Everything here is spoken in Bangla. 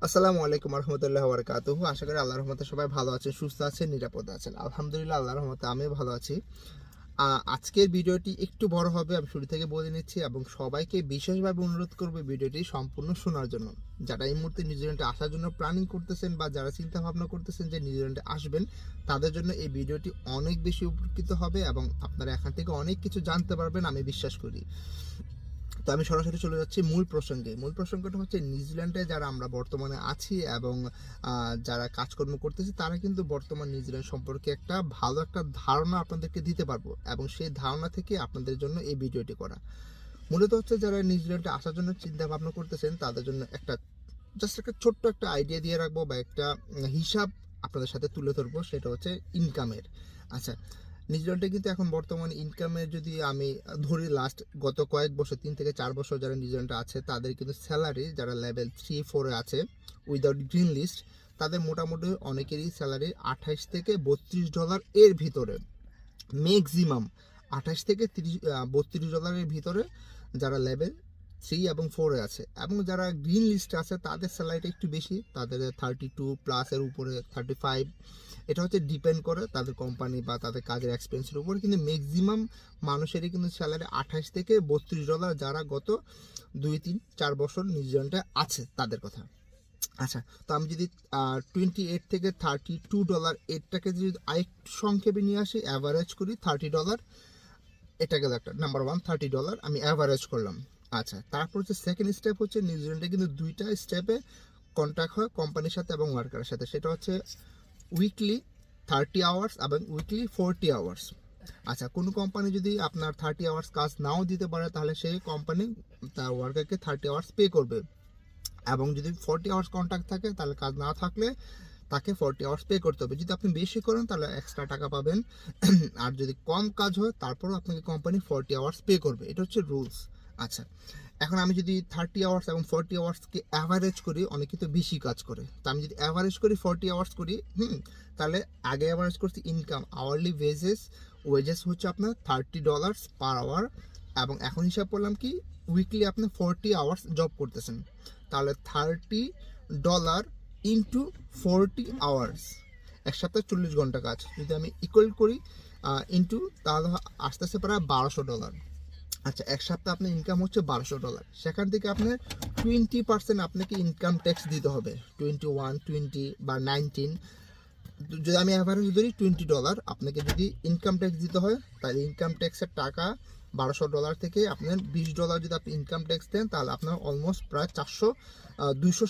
আসসালামু আলাইকুম রহমতুল্লাহ বারকাতুহু। আশা করি আল্লাহর রহমতে সবাই ভালো আছেন, সুস্থ আছেন, নিরাপদে আছেন। আলহামদুলিল্লাহ, আল্লাহর রহমতে আমিও ভালো আছি। আজকের ভিডিওটি একটু বড় হবে, আমি শুরু থেকে বলে নিচ্ছি, এবং সবাইকে বিশেষভাবে অনুরোধ করবো ভিডিওটি সম্পূর্ণ শোনার জন্য। যারা এই মুহূর্তে নিউজিল্যান্ডে আসার জন্য প্ল্যানিং করতেছেন বা যারা চিন্তা ভাবনা করতেছেন যে নিউজিল্যান্ডে আসবেন, তাদের জন্য এই ভিডিওটি অনেক বেশি উপকৃত হবে এবং আপনারা এখান থেকে অনেক কিছু জানতে পারবেন, আমি বিশ্বাস করি। তো আমি সরাসরি চলে যাচ্ছি মূল প্রসঙ্গে। মূল প্রসঙ্গটা হচ্ছে নিউজিল্যান্ডে যারা আমরা বর্তমানে আছি এবং যারা কাজকর্ম করতেছি, তারা কিন্তু বর্তমান নিউজিল্যান্ড সম্পর্কে ভালো একটা ধারণা আপনাদেরকে দিতে পারবো, এবং সেই ধারণা থেকে আপনাদের জন্য এই ভিডিওটি করা। মূলত হচ্ছে যারা নিউজিল্যান্ডে আসার জন্য চিন্তা ভাবনা করতেছেন, তাদের জন্য জাস্ট একটা ছোট্ট একটা আইডিয়া দিয়ে রাখবো বা একটা হিসাব আপনাদের সাথে তুলে ধরবো, সেটা হচ্ছে ইনকামের। আচ্ছা, নিউজিল্যান্ডে কিন্তু এখন বর্তমান ইনকামের যদি আমি ধরি, গত কয়েক বছর 3 থেকে 4 বছর যারা নিউজিল্যান্ডে আছে, তাদের কিন্তু স্যালারি যারা লেভেল 3-4 আছে উইদাউট গ্রিন লিস্ট, তাদের মোটামুটি অনেকেরই স্যালারি $28 থেকে $32 এর ভিতরে, ম্যাক্সিমাম $28 থেকে $32 ভিতরে যারা লেভেল 3 এবং 4 আছে। এবং যারা গ্রিন লিস্টে আছে তাদের স্যালারিটা একটু বেশি, তাদের 32+ এর উপরে 35। এটা হচ্ছে ডিপেন্ড করে তাদের কোম্পানি বা তাদের কাজের এক্সপেন্সের উপর, কিন্তু ম্যাক্সিমাম মানুষেরই কিন্তু স্যালারি $28 থেকে $32, যারা গত 2-3-4 বছর নিউজিল্যান্ডে আছে তাদের কথা। আচ্ছা, তো আমি যদি $28 থেকে $32 এটাকে যদি আরেকটু সংক্ষেপে নিয়ে আসি, অ্যাভারেজ করি $30, এটা গেল একটা নাম্বার ওয়ান। $30 আমি অ্যাভারেজ করলাম। আচ্ছা, তারপর হচ্ছে সেকেন্ড স্টেপ হচ্ছে নিউজিল্যান্ডে কিন্তু দুইটা স্টেপে কন্ট্রাক্ট হয় কোম্পানির সাথে এবং ওয়ার্কারের সাথে। সেটা হচ্ছে উইকলি 30 আওয়ার্স এবং উইকলি 40 আওয়ার্স। আচ্ছা, কোনো কোম্পানি যদি আপনার 30 আওয়ার্স কাজ নাও দিতে পারে, তাহলে সেই কোম্পানি তার ওয়ার্কারকে 30 আওয়ার্স পে করবে। এবং যদি 40 আওয়ার্স কন্ট্রাক্ট থাকে, তাহলে কাজ না থাকলে তাকে 40 আওয়ার্স পে করতে হবে। যদি আপনি বেশি করেন তাহলে এক্সট্রা টাকা পাবেন, আর যদি কম কাজ হয় তারপরও আপনাকে কোম্পানি 40 আওয়ার্স পে করবে। এটা হচ্ছে রুলস। আচ্ছা, এখন আমি যদি 30 আওয়ার্স এবং 40 আওয়ার্সকে অ্যাভারেজ করি, অনেকে তো বেশি কাজ করে, তো আমি যদি অ্যাভারেজ করি 40 আওয়ার্স করি, তাহলে আগে অ্যাভারেজ করছি ইনকাম আওয়ারলি ওয়েজেস হচ্ছে আপনার $30 পার আওয়ার, এবং এখন হিসাব করলাম কি উইকলি আপনি 40 আওয়ার্স জব করতেছেন, তাহলে $30 ইন্টু 40 আওয়ার্স, এক সপ্তাহে 40 ঘন্টা কাজ যদি আমি ইকুয়াল করি ইন্টু, তাহলে আসতেছে প্রায় $1200। আচ্ছা, এক সপ্তাহে আপনার ইনকাম হচ্ছে $1200, সেখান থেকে আপনার 20% আপনাকে ইনকাম ট্যাক্স দিতে হবে, 21, 20 বা 19। যদি আমি অ্যাভারেজ ধরি $20 আপনাকে যদি ইনকাম ট্যাক্স দিতে হয়, তাহলে ইনকাম ট্যাক্সের টাকা $1200 থেকে আপনার $20 যদি আপনি ইনকাম ট্যাক্স দেন, তাহলে আপনার অলমোস্ট প্রায় 260